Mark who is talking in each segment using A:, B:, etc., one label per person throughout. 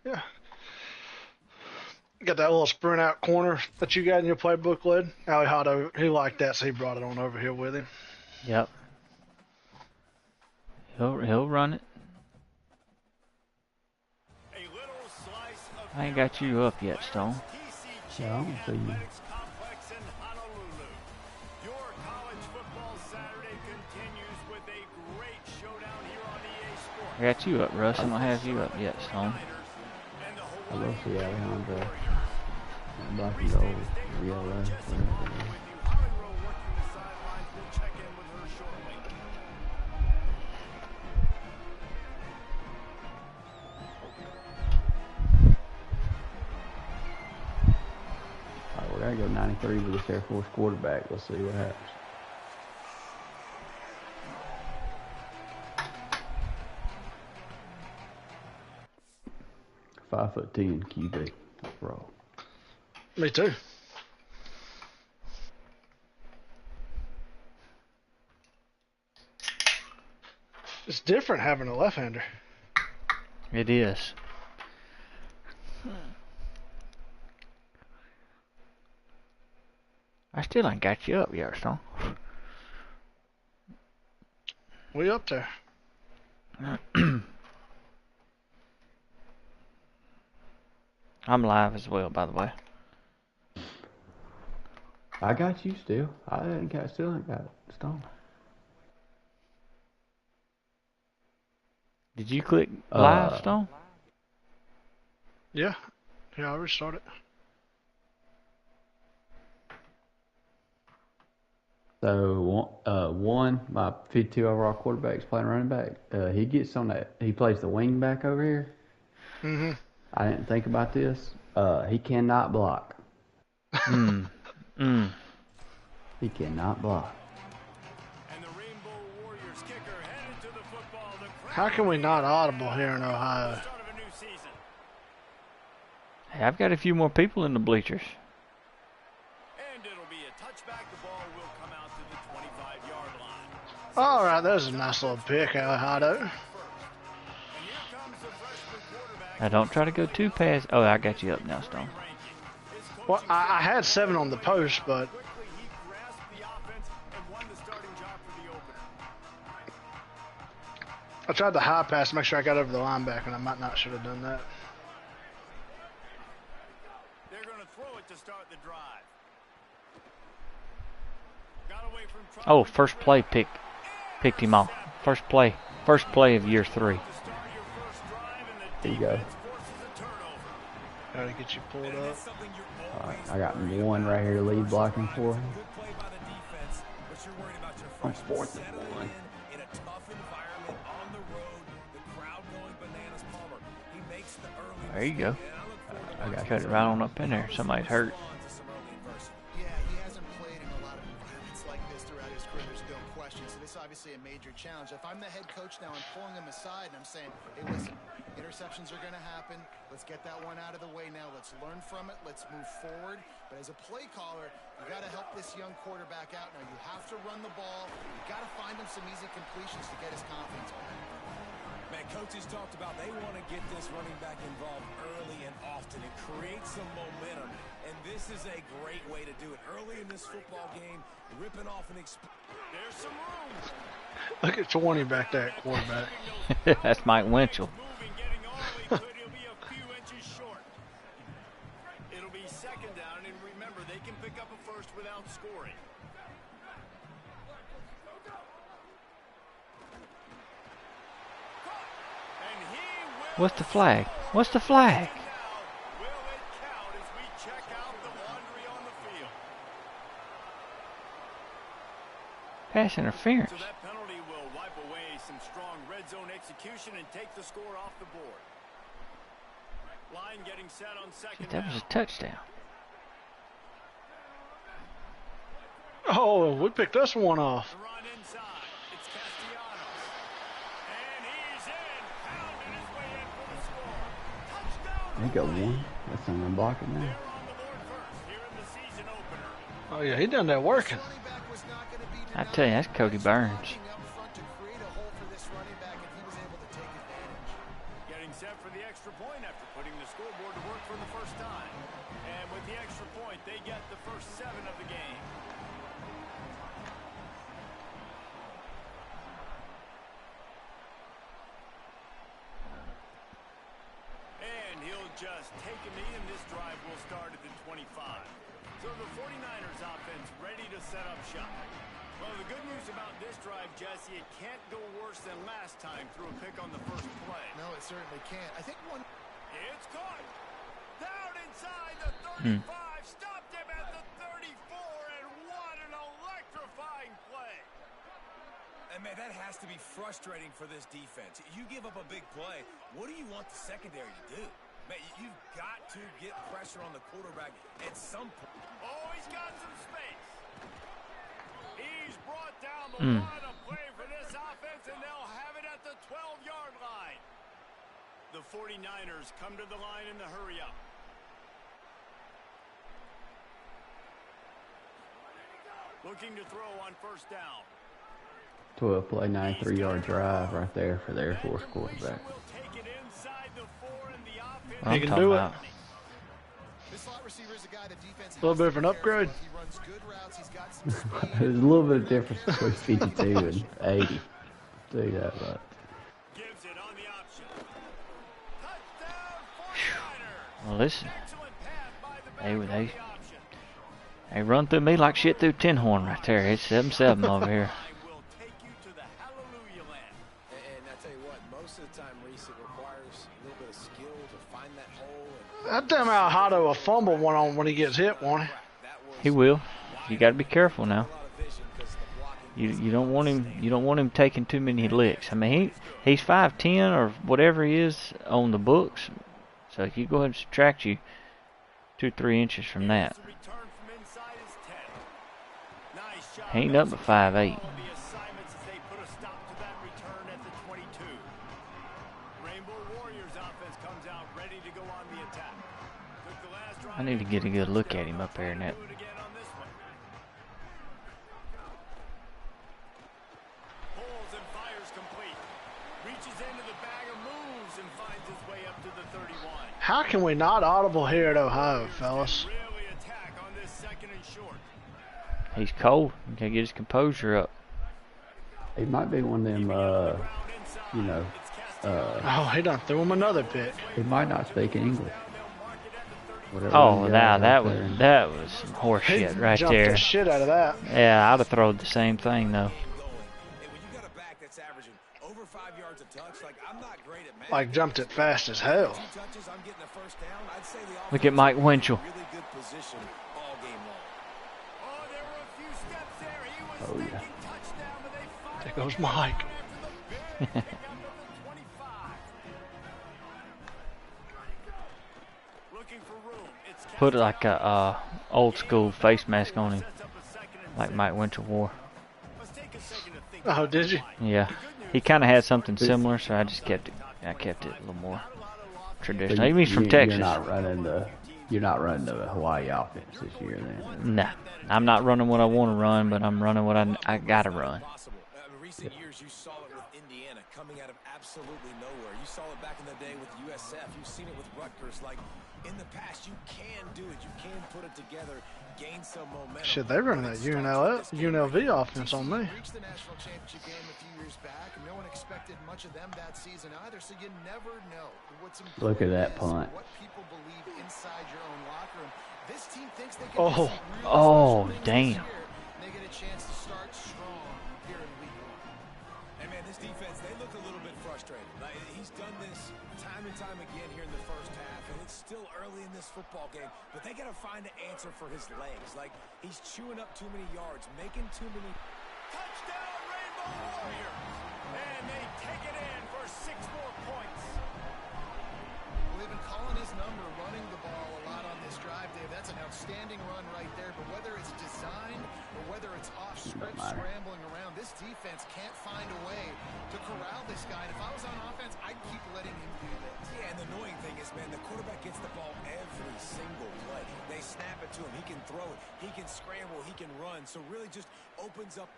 A: Yeah. Got that little sprint out corner that you got in your playbook, Led. Alejandro, he liked that, so he brought it on over here with him.
B: Yep. He'll run it. I ain't got you up yet, Stone.
C: Yeah, I don't see you.
B: I got you up, Russ. I don't have you up yet, Stone.
C: I will see Alejandro. Black and gold, yellow. Alright, we're gonna go 93 with this Air Force quarterback. Let's see what happens. .5'10" QB. Roll.
A: Me too. It's different having a left-hander.
B: It is. I still ain't got you up yet, Stone.
A: We up there.
B: I'm live as well, by the way.
C: I got you still. Still ain't got it. Stone.
B: Did you click live, Stone?
A: Yeah. Yeah, I already started.
C: So one, my 52 overall quarterback's playing running back. He gets on that. He plays the wing back over here.
A: Mm-hmm.
C: I didn't think about this. He cannot block. He cannot block.
A: How can we not audible here in Ohio?
B: Hey, I've got a few more people in the bleachers.
A: All right, that was a nice little pick, Alejandro.
B: Now don't try to go too past. Oh, I got you up now, Stone.
A: Well, I had 7 on the post, but I tried the high pass to make sure I got over the linebacker, and I might not should have done that.
D: They're going to throw it to start the drive.
B: Oh, first play picked him off. First play of year 3.
C: There you go.
A: Gotta get you pulled up.
C: Alright, I got one right here, lead blocking for him. On 4th and 1.
B: There you go.
C: I got
B: Cut it right on up in there. Somebody's hurt.
D: Yeah, he hasn't played in a lot of environments like this throughout his career. There's no question. So this is obviously a major challenge. If I'm the head coach now, I'm pulling him aside and I'm saying, hey, listen, interceptions are going to happen. Let's get that one out of the way now. Let's learn from it. Let's move forward. But as a play caller, you got to help this young quarterback out. Now you have to run the ball. You got to find him some easy completions to get his confidence back.
E: Man, coaches talked about they want to get this running back involved early and often and create some momentum. And this is a great way to do it. Early in this football game, ripping off there's some room.
A: Look at 20 back there, quarterback.
B: That's Mike Winchell.
D: It'll be second down, and remember, they can pick up a first without scoring.
B: What's the flag? What's the flag?
D: Will it count as we check out the laundry on the field?
B: Pass interference.
D: So that penalty will wipe away some strong red zone execution and take the score off the board. Line getting set on second
B: That was a touchdown.
A: Oh, we picked this one off.
D: The run inside. It's Castellanos. And he's in. Pounding his way in for the score. Touchdown.
C: He got one. That's something blocking now.
D: They're on the board first here in the season opener.
A: Oh, yeah, he done that working.
B: I tell you, that's Cody Burns.
D: Getting set for the extra
E: extra point after putting the scoreboard to work for the first time. And with the extra point, they get the first 7 of the game. And he'll just take a knee, and this drive will start at the 25. So the 49ers offense ready to set up shop. Well, the good news about this drive, Jesse, it can't go worse than last time through a pick on the first play.
D: No, it certainly can't. I think one...
E: It's caught. Down inside the 35. Stopped him at the 34, and what an electrifying play. And, man, that has to be frustrating for this defense. You give up a big play. What do you want the secondary to do? Man, you've got to get pressure on the quarterback at some point. Oh, he's got some space. He's brought down the line of play for this offense, and they'll have it at the 12-yard line. The 49ers come to the line in the hurry-up. Looking to throw on first down.
C: 12-play, 93-yard drive right there for the Air Force quarterback.
A: He can do it. A little bit of an upgrade.
C: There's a little bit of difference between 52 and 80. Tell you that much.
B: Well, listen. They run through me like shit through tin horn right there. It's 7-7 over here.
A: That damn Alhado a fumble one on when he gets hit, won't he?
B: He will. You got to be careful now. You don't want him. You don't want him taking too many licks. I mean, he's 5'10" or whatever he is on the books. So if you go ahead and subtract you 2-3 inches from that, he ain't up but 5'8". I need to get a good look at him up there in that.
A: How can we not audible here at Ohio, fellas?
B: He's cold. He can't get his composure up.
C: He might be one of them, you know.
A: Oh, he done threw him another pick.
C: He might not speak English. Whatever
B: Oh, now that was some horse shit right
A: jumped
B: there.
A: The shit out of that.
B: Yeah, I'd have thrown the same thing though.
A: Like jumped it fast as hell.
B: Look at Mike Winchell.
C: Oh yeah.
A: There goes Mike.
B: Put like a old school face mask on him, like Mike Winchell wore.
A: Oh, did you?
B: Yeah, he kind of had something similar, so I just kept it. I kept it a little more traditional. Even he's from Texas.
C: You're not running the Hawaii offense this year, then.
B: Nah, I'm not running what I want to run, but I'm running what I gotta run.
E: Recent years, you saw it with Indiana coming out of absolutely nowhere. You saw it back in the day with USF. You've seen it with Rutgers. Like in the past, you can do it. You can put it together, gain some momentum.
A: Shit, they running that UNLV offense on me.
D: Reached the national championship game a few years back, and no one expected much of them that season either. So you never know what's important.
C: Look at that punt.
D: What people believe inside your own locker room. This team thinks they can.
B: Oh, damn.
D: They get a chance to start strong here in week 1.
E: And man, this defense, they look a little bit frustrated. Like, he's done this time and time again here in the first half, and it's still early in this football game, but they got to find an answer for his legs. Like, he's chewing up too many yards, making too many. Touchdown, Rainbow Warriors! And they take it in for 6 more points.
D: Well, they've been calling his number, running the ball a lot on this drive, Dave. That's an outstanding run right there, but whether it's designed or whether it's off script, scrambling around, this defense can't find a way to corral this guy. And if I was on offense, I'd keep letting him do this.
E: Yeah, and the annoying thing is, man, the quarterback gets the ball every single play. They snap it to him. He can throw it. He can scramble. He can run. So really just opens up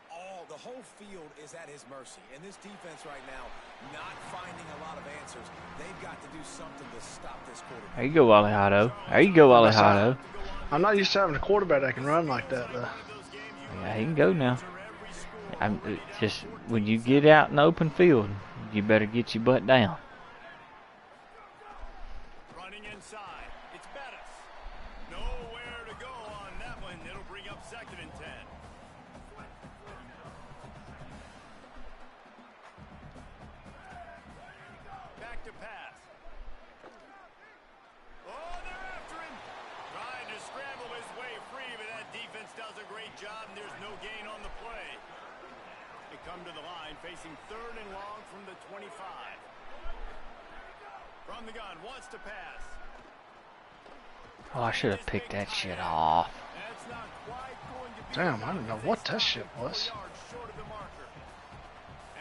E: the whole field is at his mercy. And this defense right now, not finding a lot of answers. They've got to do something to stop this quarterback.
B: There you go, Alejandro. There you go, Alejandro.
A: I'm not used to having a quarterback that can run like that, though.
B: Yeah, he can go now. Just when you get out in the open field, you better get your butt down.
E: Running inside. It's Bettis. Nowhere to go on that one. It'll bring up 2nd and 10. Back to pass. Oh, they're after him. Trying to scramble his way free, but that defense does a great job, and there's no gain on the play. They come to the line, facing 3rd and long from the 25. From the gun, wants to pass.
B: Oh, I should have picked that shit off.
E: That's not quite going to be
A: Damn, I don't know what that shit was.
E: short of the marker.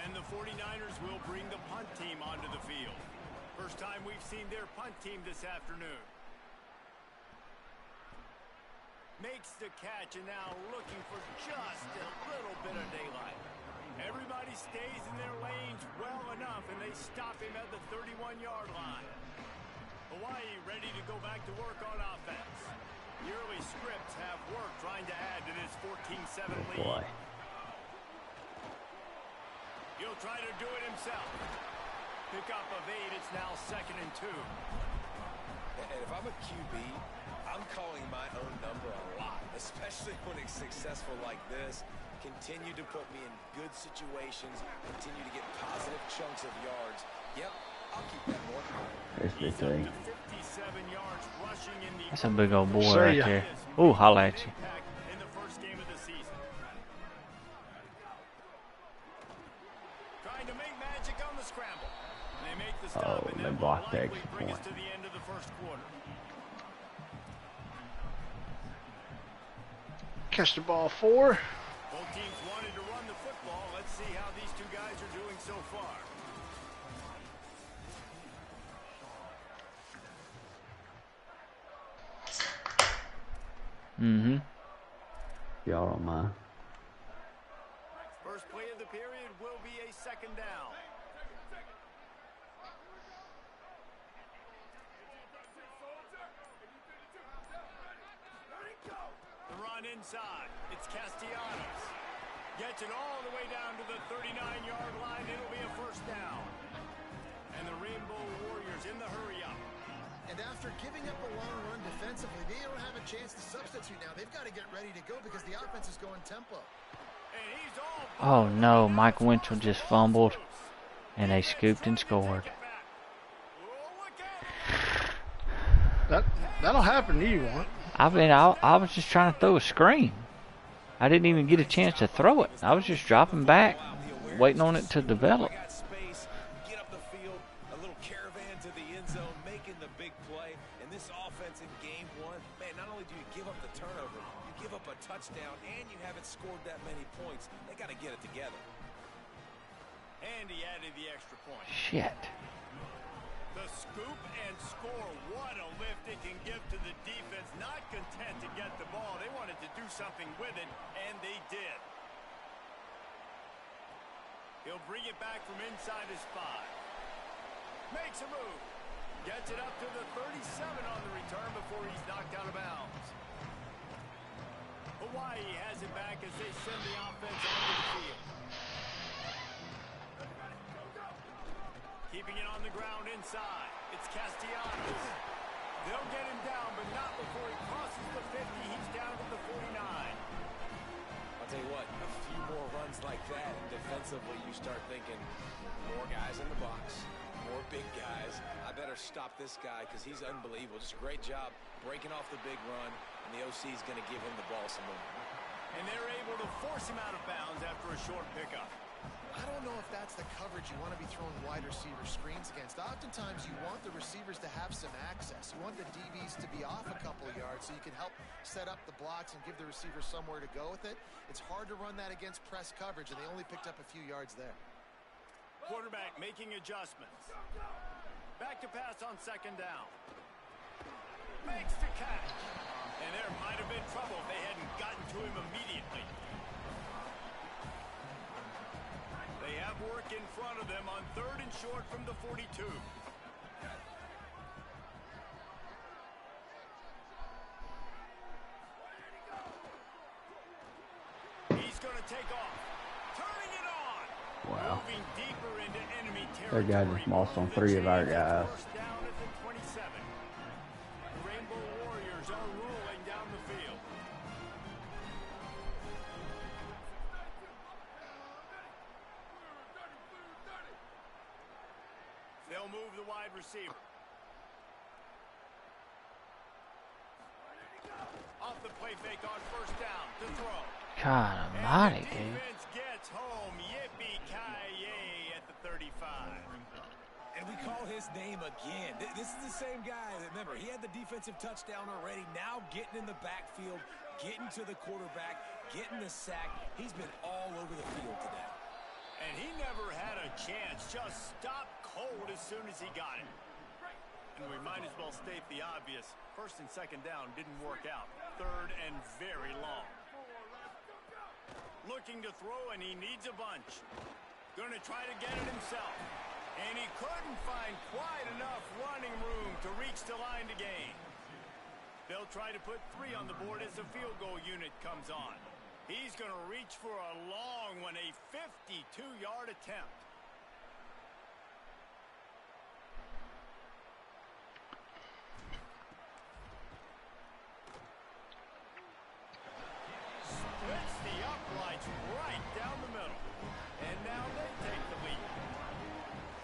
E: And the 49ers will bring the punt team onto the field. First time we've seen their punt team this afternoon. Makes the catch and now looking for just a little bit of daylight. Everybody stays in their lanes well enough, and they stop him at the 31-yard line. Hawaii ready to go back to work on offense. The early scripts have worked trying to add to this 14-7 lead.
C: Boy.
E: He'll try to do it himself. Pick up of 8. It's now 2nd and 2. And if I'm a QB, I'm calling my own number a lot, especially when it's successful like this. Continue to put me in good situations. Continue to get positive chunks of yards. Yep, I'll keep that more.
C: There's the thing.
E: 57 yards rushing in the
B: That's a big old boy
A: See
B: right
A: ya.
B: there. Ooh, holla at you.
E: in the first game of the season. Trying to make magic on the scramble. And they make the stop, and
C: they
E: that will
C: blocked the
E: likely
C: extra
E: bring us
C: point.
E: to the end of the first quarter.
A: Catch the ball 4.
E: Both teams wanted to run the football. Let's see how these two guys are doing so far.
B: Mm-hmm.
C: Y'all don't mind.
E: First play of the period will be a 2nd down. The run inside. It's Castellanos. Gets it all the way down to the 39-yard line. It'll be a 1st down. And the Rainbow Warriors in the hurry-up.
D: And after giving up a long run defensively, they don't have a chance to substitute now. They've got to get ready to go because the offense is going tempo.
E: And he's all
B: Oh no, Mike Winchell just fumbled, and they scooped and scored.
A: That'll happen to you, won't it?
B: I was just trying to throw a screen. I didn't even get a chance to throw it. I was just dropping back, waiting on it to develop.
E: got space, get up the field, a little caravan to the end zone, making the big play. And this offense in game 1, man, not only do you give up the turnover, you give up a touchdown, and you haven't scored that many points. They got to get it together. And he added the extra point.
B: Shit.
E: The scoop and score. What a lift it can give to the defense. Not content to get the ball. They wanted to do something with it, and they did. He'll bring it back from inside his 5. Makes a move. Gets it up to the 37 on the return before he's knocked out of bounds. Hawaii has it back as they send the offense onto the field. Keeping it on the ground inside. It's Castellanos. They'll get him down, but not before he crosses the 50. He's down to the 49. I'll tell you what, a few more runs like that, and defensively you start thinking, more guys in the box, more big guys. I better stop this guy because he's unbelievable. Just a great job breaking off the big run, and the OC is going to give him the ball some more. And they're able to force him out of bounds after a short pickup.
D: I don't know if that's the coverage you want to be throwing wide receiver screens against. Oftentimes, you want the receivers to have some access. You want the DBs to be off a couple of yards so you can help set up the blocks and give the receivers somewhere to go with it. It's hard to run that against press coverage, and they only picked up a few yards there.
E: Quarterback making adjustments. Back to pass on second down. Makes the catch. And there might have been trouble if they hadn't gotten to him immediately. They have work in front of them on 3rd and short from the 42. He's going to take off. Turning it on.
C: Wow.
E: Moving deeper into enemy
C: That guy
E: territory.
C: just lost on 3 of our guys.
E: First down at the 27. The Rainbow Warriors are rolling down the field. They'll move the wide receiver. Off the play fake on first down to throw.
B: God almighty, dude.
E: Defense gets home. Yippee-ki-yay at the 35.
F: And we call his name again. This is the same guy. Remember, he had the defensive touchdown already. Now getting in the backfield, getting to the quarterback, getting the sack. He's been all over the field today.
E: And he never had a chance. Just stopped cold as soon as he got it. And we might as well state the obvious. First and second down didn't work out. 3rd and very long. Looking to throw, and he needs a bunch. Gonna try to get it himself. And he couldn't find quite enough running room to reach the line to gain. They'll try to put 3 on the board as the field goal unit comes on. He's going to reach for a long one, a 52-yard attempt. Splits the uprights right down the middle. And now they take the lead.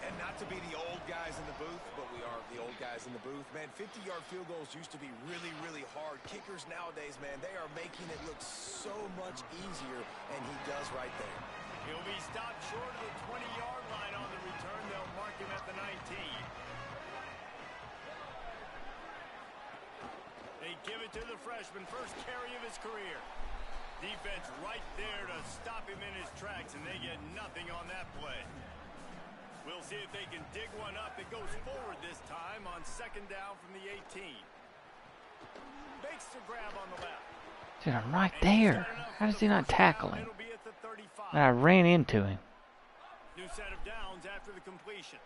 F: And not to be the old guys in the booth, but we are the old guys in the booth. Man, 50-yard field goals used to be really, really hard. Kickers nowadays, man, they are making it look so much easier, and he does right there.
E: He'll be stopped short of the 20-yard line on the return. They'll mark him at the 19. They give it to the freshman, first carry of his career. Defense right there to stop him in his tracks, and they get nothing on that play. We'll see if they can dig one up. It goes forward this time on second down from the 18. Makes the grab on the left.
B: Dude, I'm right there. How does he not tackle him? I ran into him.
E: New set of downs after the completion.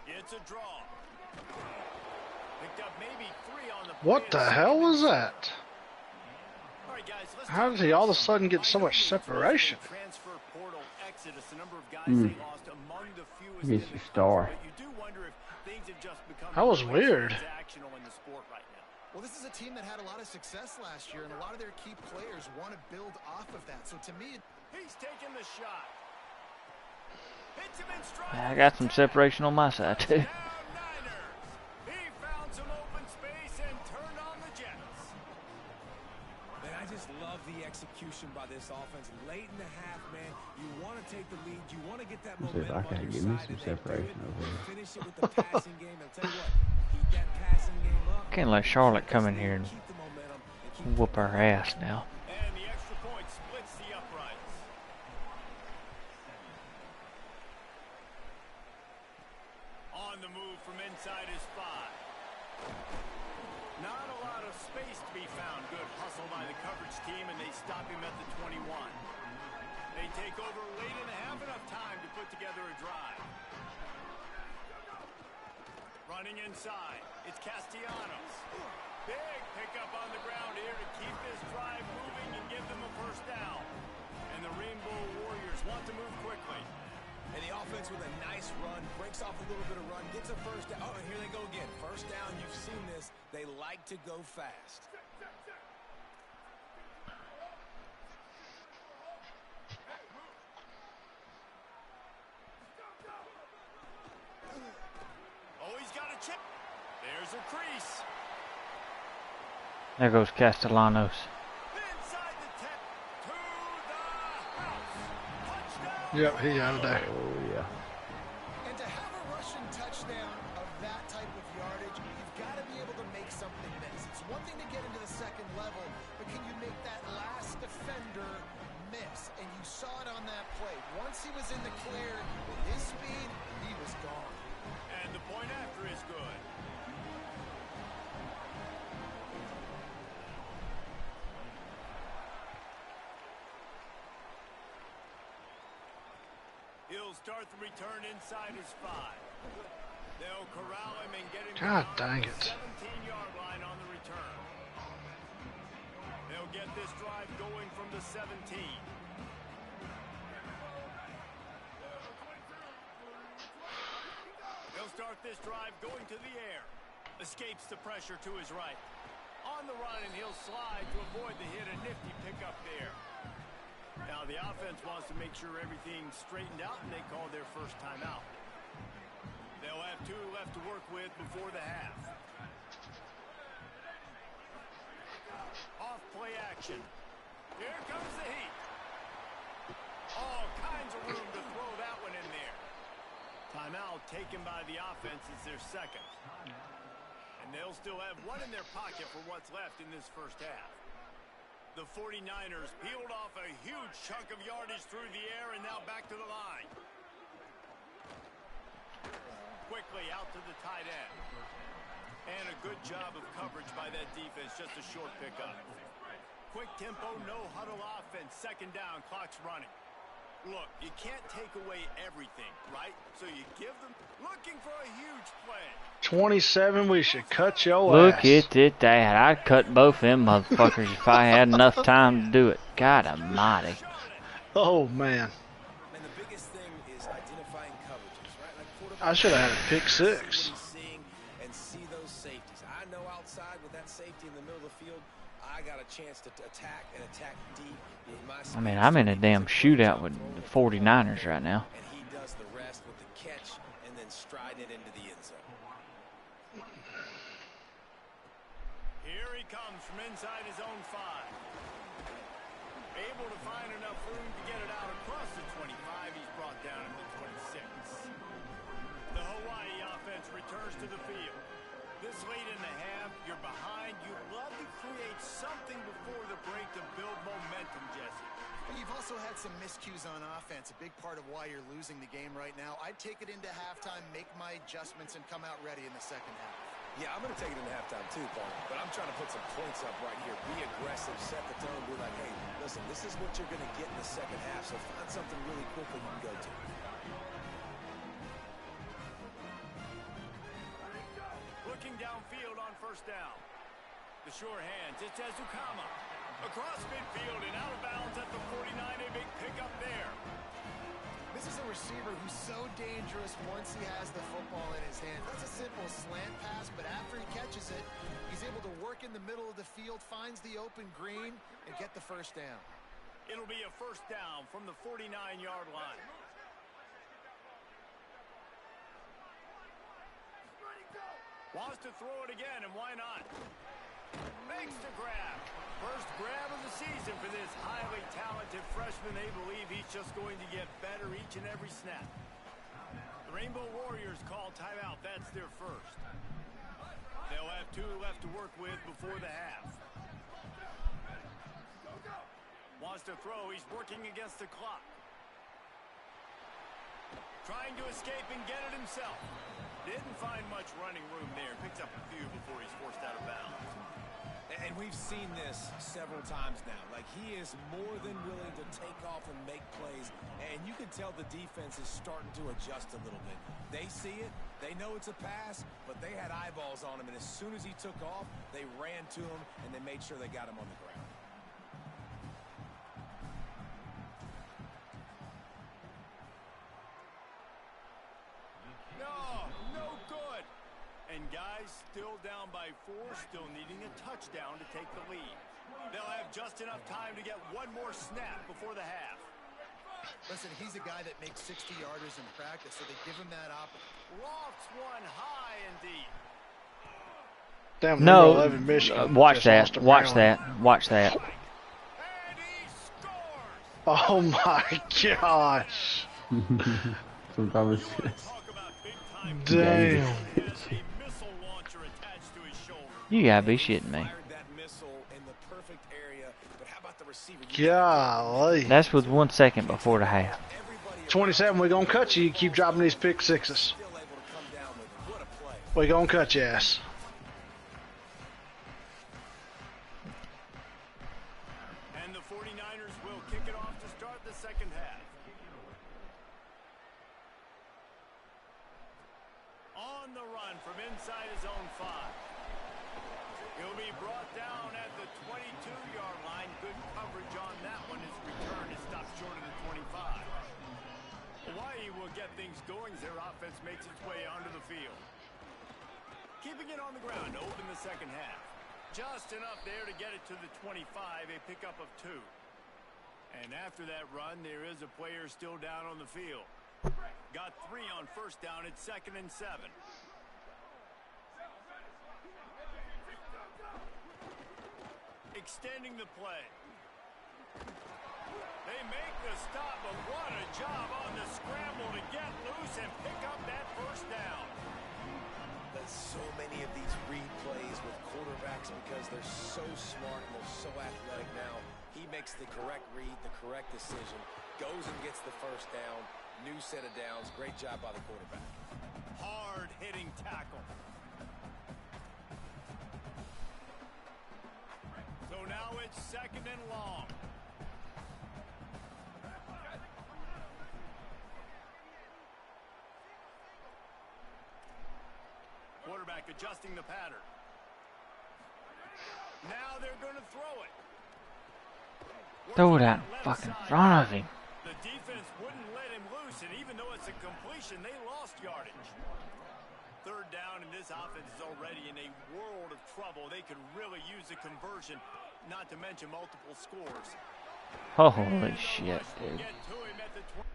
E: It's a draw. Picked up maybe 3 on the play.
A: What the hell was that?
E: All right, guys, let's
A: How did he all of a sudden get so much separation?
E: Transfer portal exodus, a number of guys they lost among the fewest
C: He's
E: in
C: a
E: the
C: star.
E: country, but you do wonder if things have just become
A: That was weird.
E: transactional in the sport right now.
D: Well, this is a team that had a lot of success last year, and a lot of their key players want to build off of that. So to me,
E: He's taking the shot. Hits him in stride.
B: I got some separation on my side, too.
E: Down Niners. He found some open space and turned on the Jets.
F: Man, I just love the execution by this offense. Late in the half, man, you want to take the lead. You want to get that
C: Let's see if
F: momentum
C: I can
F: on your
C: give me
F: side,
C: some
F: and they do
C: separation
F: it.
C: over here.
F: Finish it with the passing game. I'll tell you what, keep that passing game up.
B: Can't let Charlotte come in here and
F: Keep the momentum and keep
B: whoop our ass now.
E: And the extra point splits the uprights. On the move from inside his spot. Not a lot of space to be found. Good hustle by the coverage team, and they stop him at the 21. They take over late in the half, enough time to put together a drive. Running inside, it's Castellanos. Big pickup on the ground here to keep this drive moving and give them a first down. And the Rainbow Warriors want to move quickly.
F: And the offense with a nice run, breaks off a little bit of run, gets a first down. Oh, and here they go again. First down, you've seen this. They like to go fast.
E: Oh, he's got a chip. There's a crease.
B: There goes Castellanos.
E: Inside the 10 to the house. Touchdown.
A: Yep, he out of there.
C: Oh, yeah.
D: and to have a rushing touchdown of that type of yardage, you've got to be able to make something miss. It's one thing to get into the second level, but can you make that last defender miss? And you saw it on that play. Once he was in the clear, with his speed, he was gone.
E: And the point after is good. He'll start the return inside his 5. They'll corral him and get him
A: God
E: down
A: dang
E: to
A: it.
E: the 17-yard line on the return. They'll get this drive going from the 17. They'll start this drive going to the air. Escapes the pressure to his right. On the run, and he'll slide to avoid the hit. A nifty pickup there. Now the offense wants to make sure everything's straightened out, and they call their first timeout. They'll have 2 left to work with before the half. Off play action. Here comes the heat. All kinds of room to throw that one in there. Timeout taken by the offense is their second. And they'll still have 1 in their pocket for what's left in this first half. The 49ers peeled off a huge chunk of yardage through the air and now back to the line. Quickly out to the tight end. And a good job of coverage by that defense, just a short pickup. Quick tempo, no huddle offense. Second down, clock's running. Look, you can't take away everything, right? So you give them, looking for a huge play.
A: 27, we should cut your
B: Look
A: ass.
B: at it, that. I'd cut both them motherfuckers if I had enough time to do it. God almighty.
A: Oh, man.
F: And the biggest thing is identifying coverages, right? Like quarterback,
A: I should have had a pick
F: see what
A: 6.
F: he's seeing and see those safeties. I know outside with that safety in the middle of the field, I got a chance to attack and attack deep.
B: I mean, I'm in a damn shootout with the 49ers right now.
F: And he does the rest with the catch and then stride it into the end zone.
E: Here he comes from inside his own 5. Able to find enough room to get it out across the 25. He's brought down at the 26. The Hawaii offense returns to the field. This late in the half, you're behind. You love to create something before the break to build momentum, Jesse.
D: You've also had some miscues on offense, a big part of why you're losing the game right now. I'd take it into halftime, make my adjustments, and come out ready in the second half.
F: Yeah, I'm going to take it into halftime too, Paul. But I'm trying to put some points up right here. Be aggressive, set the tone, be like, hey, listen, this is what you're going to get in the second half, so find something really quickly you can go to.
E: Looking downfield on first down. The sure hands, it's Ezukama. Across midfield and out of bounds at the 49, a big pickup there.
D: This is a receiver who's so dangerous once he has the football in his hand. That's a simple slant pass, but after he catches it, he's able to work in the middle of the field, finds the open green, and get the first down.
E: It'll be a first down from the 49-yard line. Wants to throw it again, and why not? Makes the grab. First grab of the season for this highly talented freshman. They believe he's just going to get better each and every snap. The Rainbow Warriors call timeout. That's their first. They'll have 2 left to work with before the half. Wants to throw. He's working against the clock. Trying to escape and get it himself. Didn't find much running room there. Picks up a few before he's forced out of bounds.
F: And we've seen this several times now. Like, he is more than willing to take off and make plays. And you can tell the defense is starting to adjust a little bit. They see it. They know it's a pass, but they had eyeballs on him. And as soon as he took off, they ran to him, and they made sure they got him on the ground.
E: No good. And guys, still down by 4, still needing a touchdown to take the lead. They'll have just enough time to get one more snap before the half.
D: Listen, he's a guy that makes 60-yarders in practice, so they give him that opportunity.
E: Lofts one high and deep.
A: Damn,
B: No,
A: 11 Michigan
B: watch
A: just
B: that.
A: lost to
B: Watch
A: Maryland.
B: that. Watch that.
E: And he scores!
A: Oh, my gosh.
C: Sometimes
E: You want to talk about big-time
A: Damn.
E: has a missile launcher attached to his shoulder.
B: You gotta be shitting me.
F: Fired that missile in the perfect area, but how about the receiver.
A: Golly.
B: That's with 1 second before the half.
A: 27, we're going to cut you. You keep dropping these pick sixes.
F: Still able to come down with it. What a play.
A: We're going to cut your ass.
E: And the 49ers will kick it off to start the second half. On the run from inside his own 5. He'll be brought down at the 22-yard line. Good coverage on that one. His return is stopped short of the 25. Hawaii will get things going as their offense makes its way onto the field. Keeping it on the ground to open the second half. Just enough there to get it to the 25, a pickup of 2. And after that run, there is a player still down on the field. Got 3 on first down. It's 2nd and 7. Extending the play. They make the stop, but what a job on the scramble to get loose and pick up that first down.
F: There's so many of these read plays with quarterbacks because they're so smart and they're so athletic now. He makes the correct read, the correct decision, goes and gets the first down, new set of downs. Great job by the quarterback.
E: Hard-hitting tackle. So now it's 2nd and long. Quarterback adjusting the pattern. Now they're going to throw it.
B: Throw it out in fucking front of him.
E: The defense wouldn't let him loose, and even though it's a completion, they lost yardage. 3rd down, and this offense is already in a world of trouble. They could really use a conversion, not to mention multiple scores.
B: Holy shit, dude.
E: Get to him at the 20.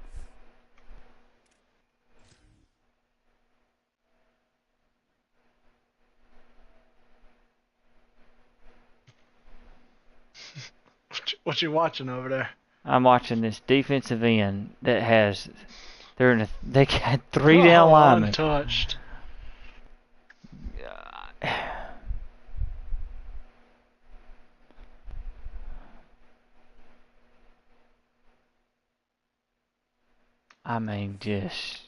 A: What you watching over there?
B: I'm watching this defensive end that has, they got 3 down linemen.
A: Untouched.
B: I mean, just,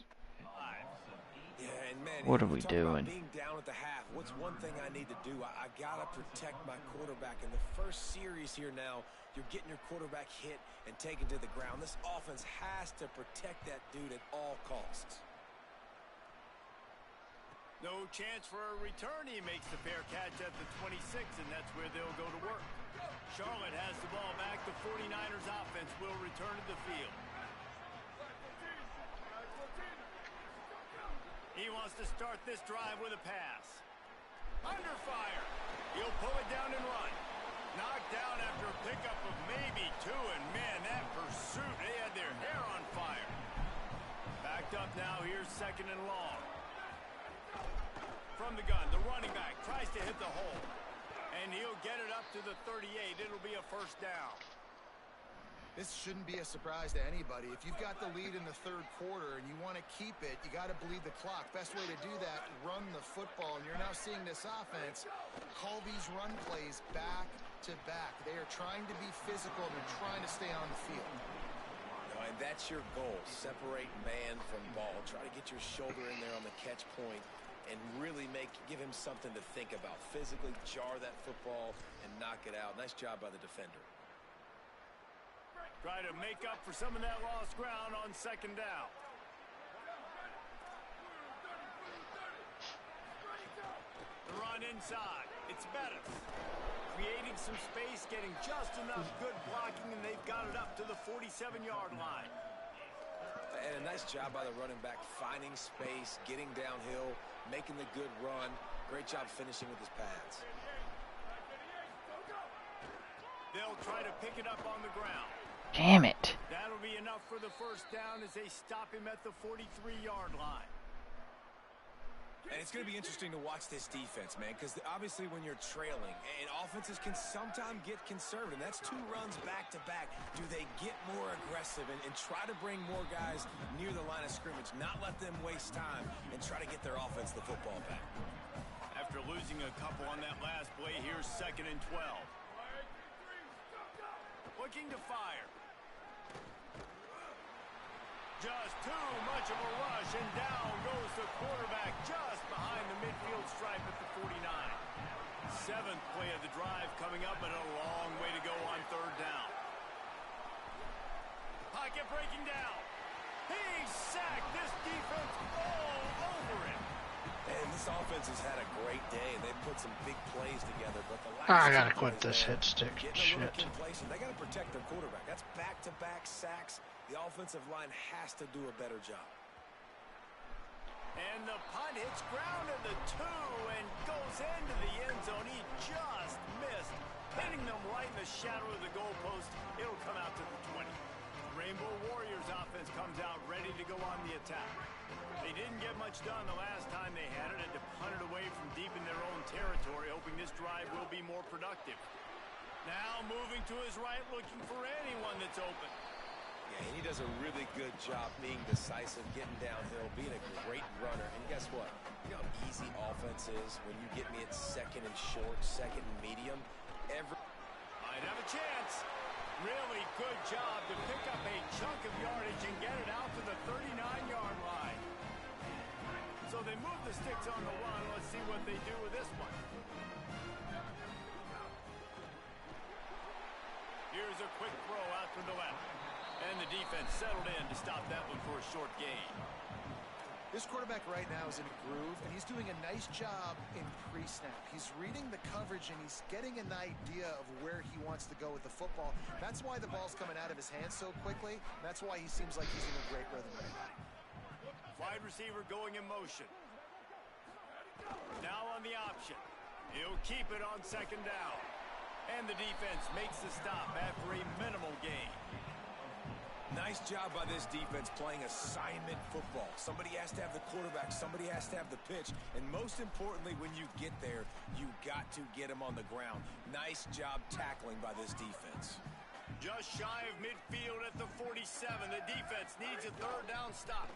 F: Yeah, and man,
B: what are
F: you
B: we
F: talk about
B: doing?
F: being down at the half. What's one thing I need to do? I gotta protect my quarterback. In the first series here now, you're getting your quarterback hit and taken to the ground. This offense has to protect that dude at all costs.
E: No chance for a return. He makes the fair catch at the 26, and that's where they'll go to work. Charlotte has the ball back. The 49ers offense will return to the field. He wants to start this drive with a pass. Under fire. He'll pull it down and run. Knocked down after a pickup of maybe 2, and man, that pursuit, they had their hair on fire. Backed up now, here's 2nd and long. From the gun, the running back tries to hit the hole. And he'll get it up to the 38. It'll be a first down.
D: This shouldn't be a surprise to anybody. If you've got the lead in the 3rd quarter and you want to keep it, you got to bleed the clock. Best way to do that, run the football. And you're now seeing this offense call these run plays back to back. They are trying to be physical. They're trying to stay on the field.
F: And that's your goal. Separate man from ball. Try to get your shoulder in there on the catch point and really give him something to think about. Physically jar that football and knock it out. Nice job by the defender.
E: Try to make up for some of that lost ground on 2nd down. The run inside. It's Bettis. Creating some space, getting just enough good blocking, and they've got it up to the 47-yard line.
F: And a nice job by the running back, finding space, getting downhill, making the good run. Great job finishing with his pads.
E: They'll try to pick it up on the ground.
B: Damn it.
E: That'll be enough for the first down as they stop him at the 43-yard line.
F: And it's going to be interesting to watch this defense, man, because obviously when you're trailing, and offenses can sometimes get conservative. That's 2 runs back-to-back. Do they get more aggressive and try to bring more guys near the line of scrimmage, not let them waste time, and try to get their offense the football back?
E: After losing a couple on that last play, here's 2nd and 12. Well, looking to fire. Just too much of a rush, and down goes the quarterback just behind the midfield stripe at the 49. Seventh play of the drive coming up, but a long way to go on third down. Pocket breaking down. He's sacked. This defense all over him.
F: And this offense has had a great day. They've put some big plays together, but the last
A: I gotta
F: two
A: quit
F: plays
A: this
F: there,
A: hit stick
F: getting a little
A: shit.
F: complacent. They gotta protect their quarterback. That's back-to-back sacks. The offensive line has to do a better job.
E: And the punt hits ground at the 2 and goes into the end zone. He just missed, hitting them right in the shadow of the goalpost. It'll come out to the 20. Rainbow Warriors offense comes out ready to go on the attack. They didn't get much done the last time they had it, had to punt it away from deep in their own territory, hoping this drive will be more productive. Now moving to his right, looking for anyone that's open.
F: Yeah, he does a really good job being decisive, getting downhill, being a great runner. And guess what? You know how easy offense is when you get me at second and short, second and medium.
E: Might have a chance. Really good job to pick up a chunk of yardage and get it out to the 39-yard line. So they move the sticks on the run. Let's see what they do with this one. Here's a quick throw out to the left. And the defense settled in to stop that one for a short gain.
D: This quarterback right now is in a groove, and he's doing a nice job in pre-snap. He's reading the coverage, and he's getting an idea of where he wants to go with the football. That's why the ball's coming out of his hands so quickly. That's why he seems like he's in a great rhythm right now.
E: Wide receiver going in motion. Now on the option. He'll keep it on second down. And the defense makes the stop after a minimal gain.
F: Nice job by this defense playing assignment football. Somebody has to have the quarterback, somebody has to have the pitch, and most importantly, when you get there, you got to get him on the ground. Nice job tackling by this defense.
E: Just shy of midfield at the 47. The defense needs a third down stop.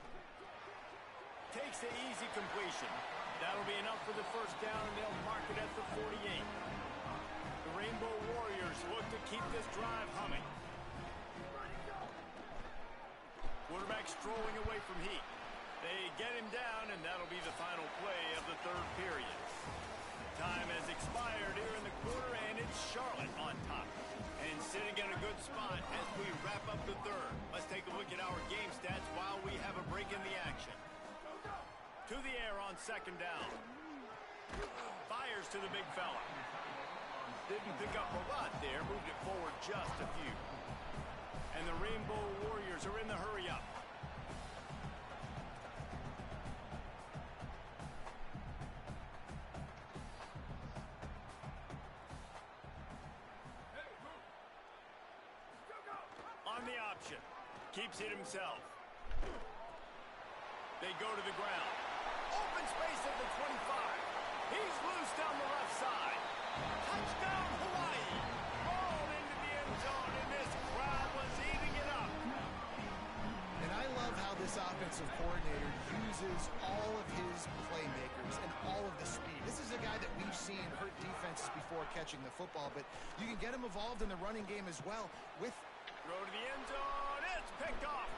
E: Takes the easy completion. That'll be enough for the first down, and they'll mark it at the 48. The Rainbow Warriors look to keep this drive humming. Quarterback strolling away from heat. They get him down, and that'll be the final play of the third period. Time has expired here in the quarter, and it's Charlotte on top. And sitting in a good spot as we wrap up the third. Let's take a look at our game stats while we have a break in the action. To the air on second down. Fires to the big fella. Didn't pick up a lot there, moved it forward just a few. And the Rainbow Warriors are in the hurry-up. On the option. Keeps it himself. They go to the ground. Open space at the 25. He's loose down the left side. Touchdown, Hawaii. Ball into the end zone, and this crowd was eating it up.
D: And I love how this offensive coordinator uses all of his playmakers and all of the speed. This is a guy that we've seen hurt defenses before catching the football, but you can get him involved in the running game as well with...
E: Throw to the end zone. It's picked off.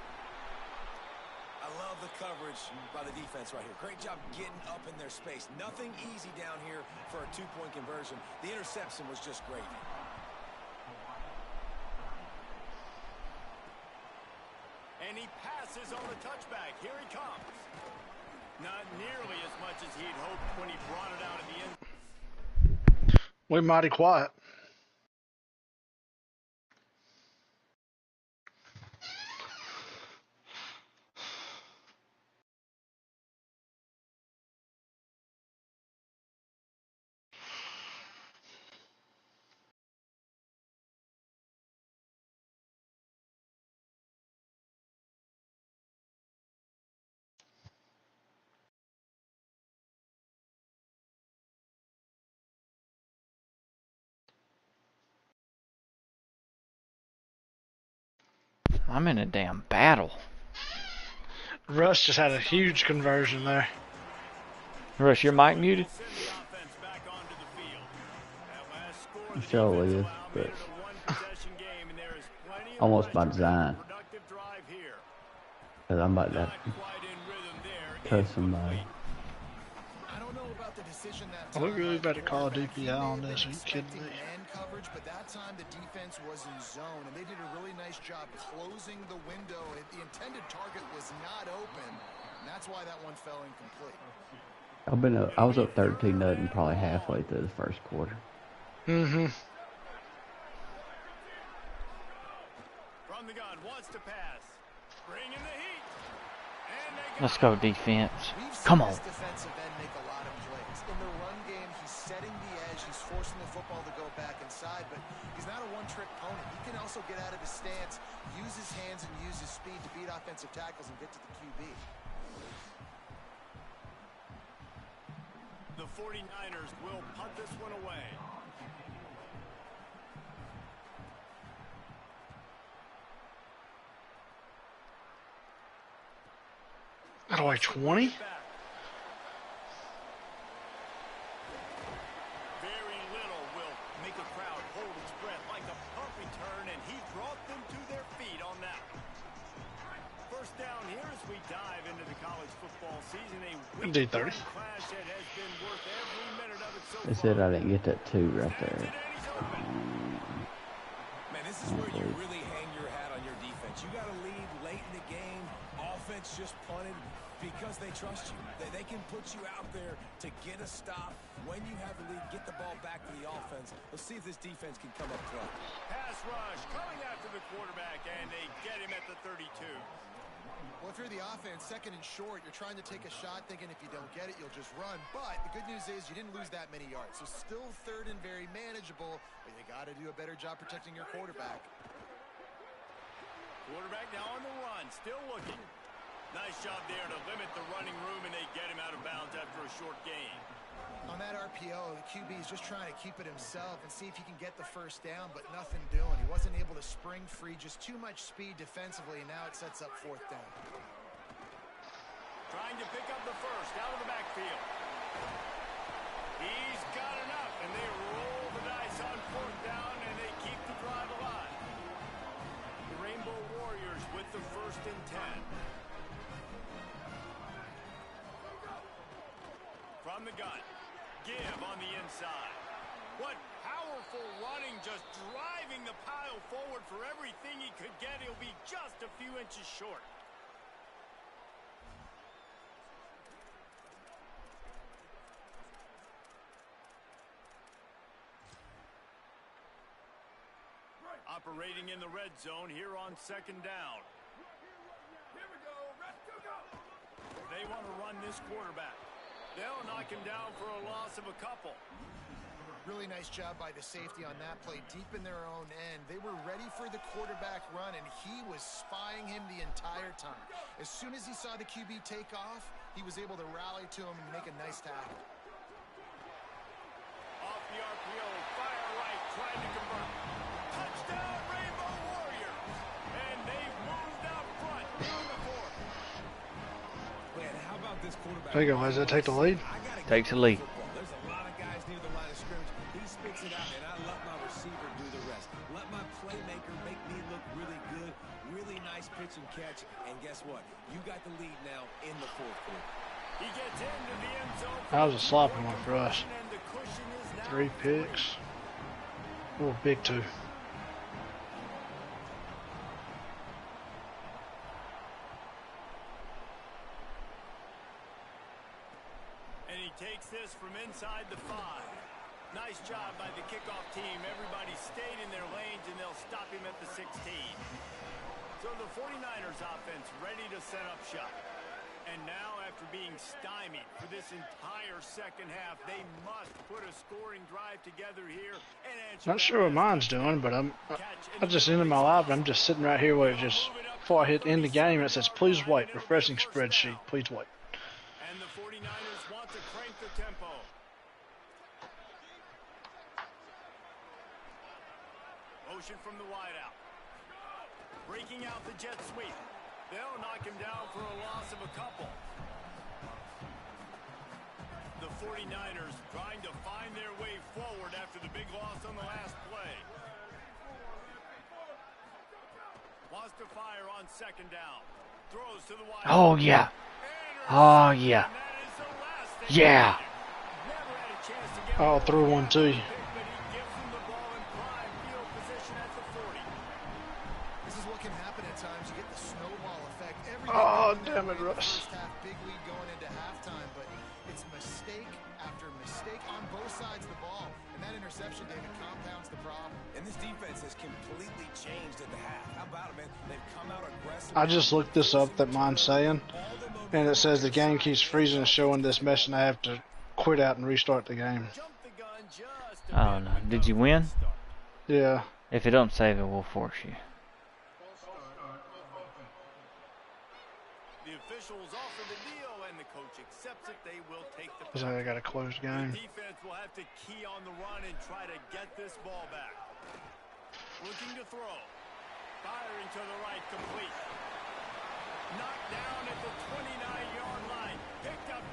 F: I love the coverage by the defense right here. Great job getting up in their space. Nothing easy down here for a two-point conversion. The interception was just great.
E: And he passes on the touchback. Here he comes. Not nearly as much as he'd hoped when he brought it out at the end.
A: We mighty quiet.
B: I'm in a damn battle.
A: Russ just had a huge conversion there.
B: Russ, your mic muted?
C: It surely is, but almost by design. Because I'm about to cuss somebody.
D: I don't know about the decision that
A: I
D: time.
A: look really bad at call DPI on this. Are you kidding me?
D: Man coverage, but that time the defense was in zone, and they did a really nice job closing the window. The intended target was not open, and that's why that one fell incomplete.
C: I was up 13-0 probably halfway through the first quarter.
A: Mm-hmm.
E: From the gun, wants to pass. Bring in the heat.
B: Let's go defense.
D: We've seen
B: Come on.
D: this defensive end make a lot of plays. In the run game, he's setting the edge. He's forcing the football to go back inside, but he's not a one-trick pony. He can also get out of his stance, use his hands, and use his speed to beat offensive tackles and get to the QB.
E: The 49ers will punt this one away.
A: Out of like 20?
E: Very little will make a crowd hold its breath like a punt return, and he brought them to their feet on that. First down here as we dive into the college football season. A week
A: D30.
E: clash that has been worth every minute of it so
C: They
E: far.
C: said I didn't get that 2 right there.
F: Man, this is where you really hang your hat on your defense. You got to lead late in the game. Offense just punted because they trust you. They can put you out there to get a stop. When you have the lead, get the ball back to the offense. Let's see if this defense can come up clutch.
E: Pass rush coming after the quarterback, and they get him at the 32.
D: Well, if you're the offense, second and short, you're trying to take a shot thinking if you don't get it, you'll just run. But the good news is you didn't lose that many yards. So still third and very manageable, but you got to do a better job protecting your quarterback.
E: Quarterback now on the run, still looking. Nice job there to limit the running room, and they get him out of bounds after a short gain.
D: On that RPO, the QB is just trying to keep it himself and see if he can get the first down, but nothing doing. He wasn't able to spring free, just too much speed defensively, and now it sets up fourth down.
E: Trying to pick up the first out of the backfield. He's got enough, and they roll the dice on fourth down, and they keep the drive alive. The Rainbow Warriors with the first and 10. From the gun. Give on the inside. What powerful running, just driving the pile forward for everything he could get. He'll be just a few inches short. Operating in the red zone here on second down.
F: Here we go. Go.
E: They want to run this quarterback. They'll knock him down for a loss of a couple.
D: Really nice job by the safety on that play, deep in their own end. They were ready for the quarterback run, and he was spying him the entire time. As soon as he saw the QB take off, he was able to rally to him and make a nice tackle.
E: Off the RPO, fire right, trying to convert. Touchdown, Rainbow Warriors! And they've moved out front on the fourth.
F: Man, how about this quarterback?
A: There you go. Does that take the lead?
B: Takes a lead.
F: There's a lot of guys near the line of scrimmage. He spits it out, and I let my receiver do the rest. Let my playmaker make me look really good. Really nice pitch and catch. And guess what? You got the lead now in the fourth quarter.
E: He gets into the end zone.
A: That was a sloppy one for us.
E: And the cushion is now
A: 3 picks. Oh, big 2.
E: And he takes this from inside the 5. Nice job by the kickoff team. Everybody stayed in their lanes, and they'll stop him at the 16. So the 49ers offense ready to set up shop. And now, after being stymied for this entire second half, they must put a scoring drive together here and answer.
A: Not sure what mine's doing, but I just ended my live, and I'm just sitting right here where it just, before I hit end the game, it says, please wait, refreshing spreadsheet, please wait.
E: And the 49ers want to crank the tempo. Motion from the wideout. Breaking out the jet sweep. They'll knock him down for a loss of a couple. The 49ers trying to find their way forward after the big loss on the last play. Wants to fire on second down. Throws to the wide.
B: Oh, yeah. Oh, yeah. Yeah.
A: I'll throw one to you.
D: This is what can happen at times. You get the snowball effect.
A: Oh, damn it, Russ.
D: First half, big lead going into halftime, but it's mistake after mistake on both sides of the ball. And that interception, David, compounds the problem.
F: And this defense has completely changed at the half. How about it, man? They've come out aggressive.
A: I just looked this up that mine's saying, and it says the game keeps freezing and showing this mess, and I have to quit out and restart the game.
B: Oh, no. Did you win?
A: Yeah.
B: If it don't save it, we'll force you.
E: The officials offer the deal, and the coach accepts it. They will take the
A: Looks like I got a closed game.
E: The defense will have to key on the run and try to get this ball back. Looking to throw. Firing to the right, complete. Knocked down at the 29-yard line. Picked up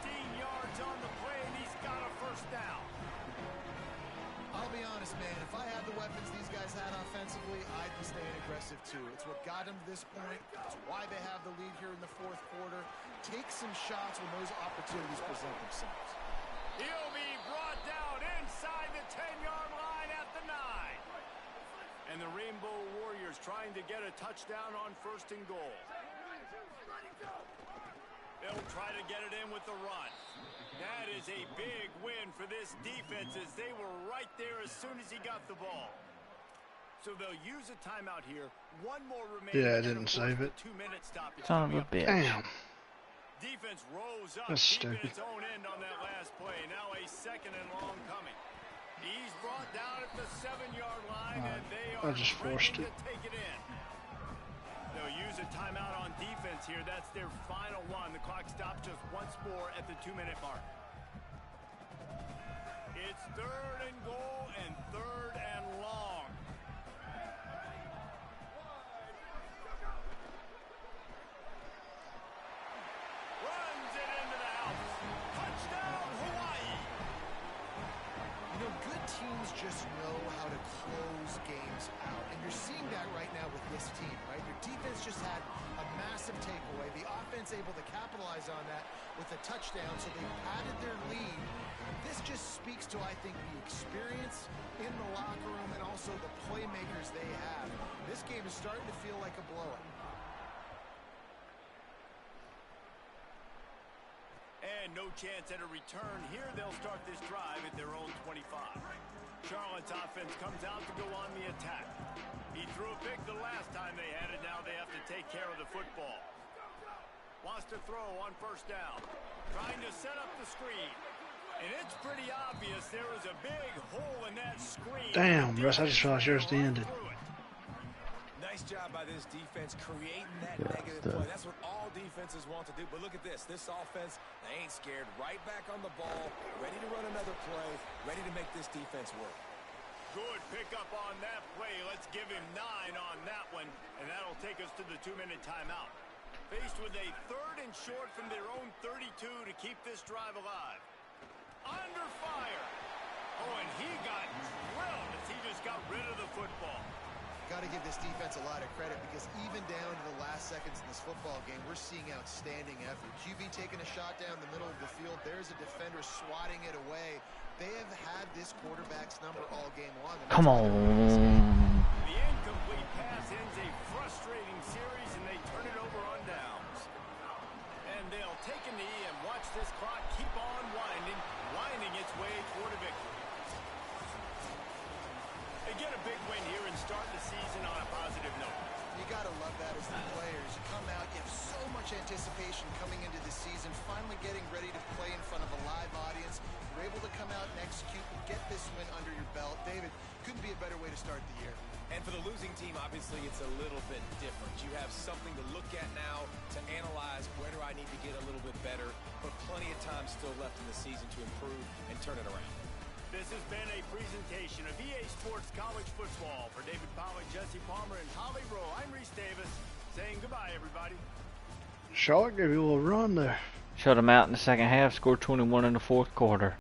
E: 15 yards on the play, and he's got a first down.
D: I'll be honest, man. If I had the weapons these guys had offensively, I'd be staying aggressive too. It's what got them to this point. It's why they have the lead here in the fourth quarter. Take some shots when those opportunities present themselves.
E: He'll be brought down inside the 10-yard line at the 9. And the Rainbow Warriors trying to get a touchdown on first and goal. They'll try to get it in with the run. That is a big win for this defense as they were right there as soon as he got the ball. So they'll use a timeout here. One more remaining.
A: Yeah, I didn't save it.
E: 2-minute stoppage.
B: Son of a bitch.
A: Damn.
E: Defense rose up
A: That's
E: deep in
A: stupid.
E: its own end on that last play. Now a second and long coming. He's brought down at the 7-yard line, and they
A: I
E: are
A: just
E: ready
A: forced
E: to
A: it.
E: take it in. They'll use a timeout on defense here. That's their final one. The clock stops just once more at the 2-minute mark. It's third and goal and third and long. Runs it into the house. Touchdown, Hawaii.
D: You know, good teams just know how to close games out. And you're seeing that right now with this team, right? Your defense just had a massive takeaway. The offense able to capitalize on that with a touchdown, so they padded their lead. This just speaks to, I think, the experience in the locker room and also the playmakers they have. This game is starting to feel like a blowout.
E: And no chance at a return. Here they'll start this drive at their own 25. Charlotte's offense comes out to go on the attack. He threw a pick the last time they had it. Now they have to take care of the football. Wants to throw on first down. Trying to set up the screen. And it's pretty obvious there is a big hole in that screen.
A: Damn, Russ, I just realized yours ended.
F: Nice job by this defense creating that
C: Yeah,
F: negative
C: stuff.
F: play. That's what all defenses want to do. But look at this. This offense, they ain't scared. Right back on the ball, ready to run another play, ready to make this defense work.
E: Good pickup on that play. Let's give him 9 on that one. And that'll take us to the 2-minute timeout. Faced with a third and short from their own 32 to keep this drive alive. Under fire. Oh, and he got drilled as he just got rid of the football.
D: Got to give this defense a lot of credit because even down to the last seconds in this football game, we're seeing outstanding effort. QB taking a shot down the middle of the field. There's a defender swatting it away. They have had this quarterback's number all game long.
B: Come on.
E: The incomplete pass ends a frustrating series, and they turn it over on downs. And they'll take a knee and watch this clock keep on winding its way toward a victory. They get a big win here and start the season on a positive note.
D: You got to love that as the players. You come out, you have so much anticipation coming into the season, finally getting ready to play in front of a live audience. You're able to come out and execute and get this win under your belt. David, couldn't be a better way to start the year.
F: And for the losing team, obviously, it's a little bit different. You have something to look at now to analyze where do I need to get a little bit better, but plenty of time still left in the season to improve and turn it around.
E: This has been a presentation of EA Sports College Football. For David Pollock, Jesse Palmer, and Holly Rowe, I'm Reese Davis, saying goodbye, everybody.
A: Charlotte gave you a little run there.
B: Shut them out in the second half, scored 21 in the fourth quarter.